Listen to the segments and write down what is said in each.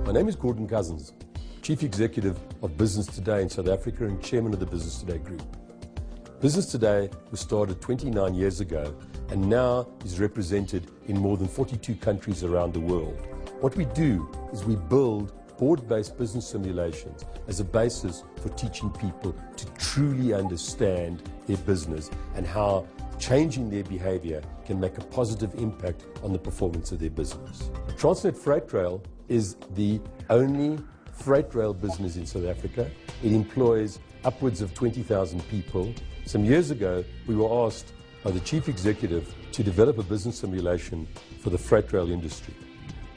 My name is Gordon Cousins, Chief Executive of Business Today in South Africa and Chairman of the Business Today Group. Business Today was started 29 years ago and now is represented in more than 42 countries around the world. What we do is we build board-based business simulations as a basis for teaching people to truly understand their business and how changing their behavior can make a positive impact on the performance of their business. Transnet Freight Rail is the only freight rail business in South Africa. It employs upwards of 20,000 people. Some years ago, we were asked by the chief executive to develop a business simulation for the freight rail industry.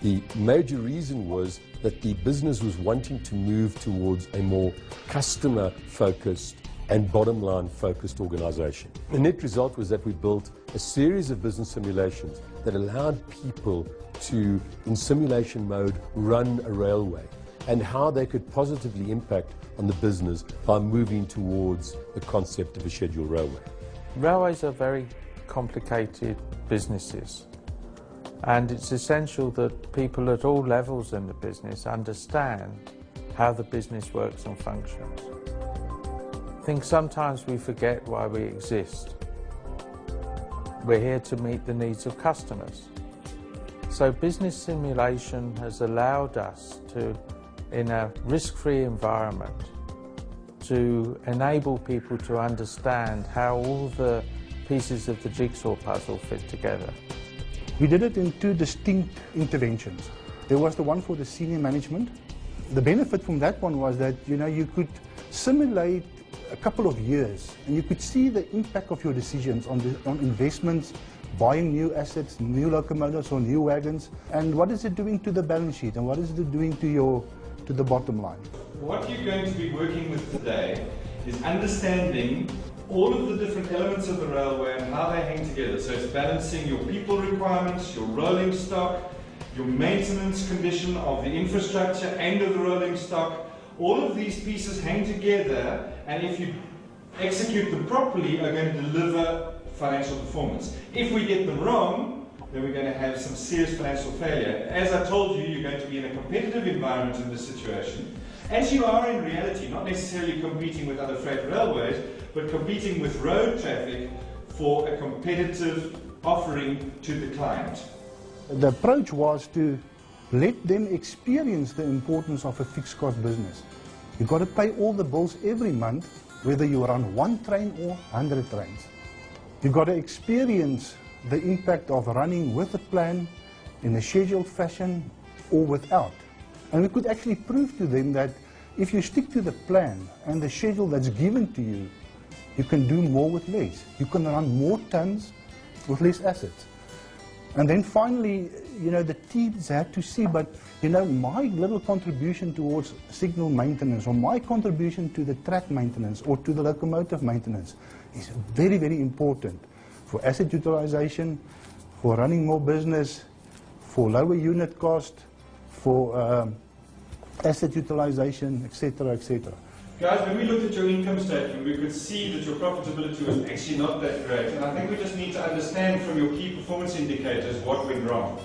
The major reason was that the business was wanting to move towards a more customer-focused and bottom-line focused organization. The net result was that we built a series of business simulations that allowed people to, in simulation mode, run a railway and how they could positively impact on the business by moving towards the concept of a scheduled railway. Railways are very complicated businesses, and it's essential that people at all levels in the business understand how the business works and functions. I think sometimes we forget why we exist. We're here to meet the needs of customers. So business simulation has allowed us to, in a risk-free environment, to enable people to understand how all the pieces of the jigsaw puzzle fit together. We did it in two distinct interventions. There was the one for the senior management. The benefit from that one was that you could simulate a couple of years and you could see the impact of your decisions on investments, buying new assets, new locomotives or new wagons, and what is it doing to the balance sheet and what is it doing to the bottom line. What you're going to be working with today is understanding all of the different elements of the railway and how they hang together. So it's balancing your people requirements, your rolling stock, your maintenance condition of the infrastructure and of the rolling stock. All of these pieces hang together, and if you execute them properly, are going to deliver financial performance. If we get them wrong, then we're going to have some serious financial failure. As I told you, you're going to be in a competitive environment in this situation, as you are in reality, not necessarily competing with other freight railways, but competing with road traffic for a competitive offering to the client. The approach was to let them experience the importance of a fixed cost business. You've got to pay all the bills every month, whether you run one train or 100 trains. You've got to experience the impact of running with a plan in a scheduled fashion or without. And we could actually prove to them that if you stick to the plan and the schedule that's given to you, you can do more with less. You can run more tons with less assets. And then finally, the teams had to see, but my little contribution towards signal maintenance or my contribution to the track maintenance or to the locomotive maintenance is very, very important for asset utilization, for running more business, for lower unit cost, for asset utilization, etc., etc. Guys, when we looked at your income statement, we could see that your profitability was actually not that great. And I think we just need to understand from your key performance indicators what went wrong.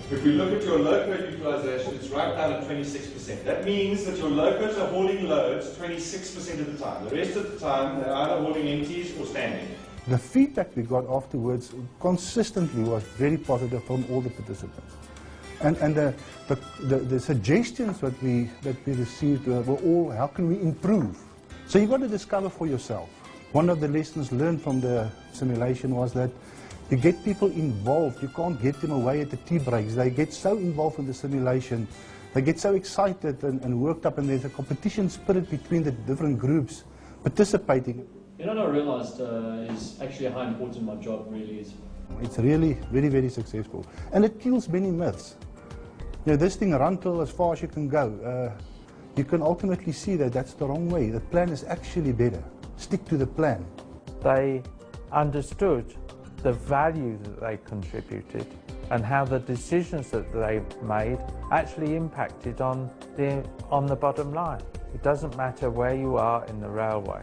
If we look at your loco utilization, it's right down at 26%. That means that your locos are hauling loads 26% of the time. The rest of the time, they're either hauling empties or standing. The feedback we got afterwards consistently was very positive from all the participants. And the suggestions that we received were all, how can we improve? So you've got to discover for yourself. One of the lessons learned from the simulation was that you get people involved. You can't get them away at the tea breaks. They get so involved in the simulation. They get so excited and worked up, and there's a competition spirit between the different groups participating. You know what I realized is actually how important my job really is. It's really very, very successful. And it kills many myths. This thing, run till as far as you can go. You can ultimately see that that's the wrong way. The plan is actually better. Stick to the plan. They understood the value that they contributed and how the decisions that they made actually impacted on the bottom line. It doesn't matter where you are in the railway.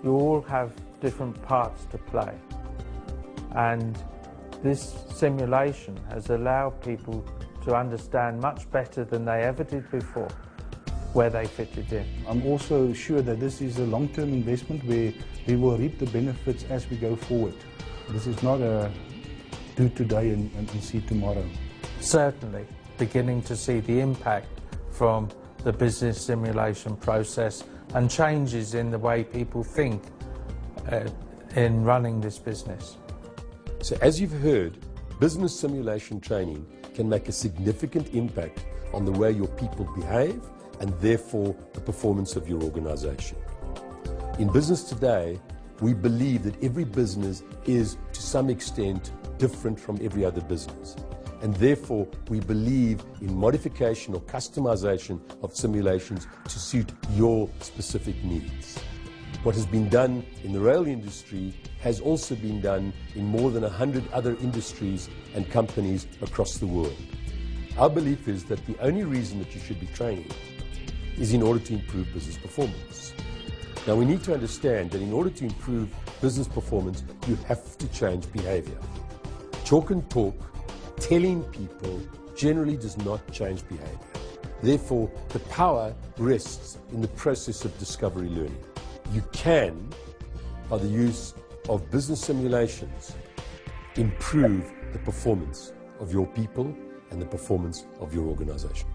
You all have different parts to play. And this simulation has allowed people to understand much better than they ever did before where they fitted in. I'm also sure that this is a long-term investment where we will reap the benefits as we go forward. This is not a do today and see tomorrow. Certainly beginning to see the impact from the business simulation process and changes in the way people think in running this business. So as you've heard, business simulation training can make a significant impact on the way your people behave and therefore the performance of your organization. In Business Today, we believe that every business is to some extent different from every other business. And therefore, we believe in modification or customization of simulations to suit your specific needs. What has been done in the rail industry has also been done in more than 100 other industries and companies across the world. Our belief is that the only reason that you should be training is in order to improve business performance. Now, we need to understand that in order to improve business performance, you have to change behavior. Chalk and talk, telling people, generally does not change behavior. Therefore, the power rests in the process of discovery learning. You can, by the use of business simulations, improve the performance of your people and the performance of your organization.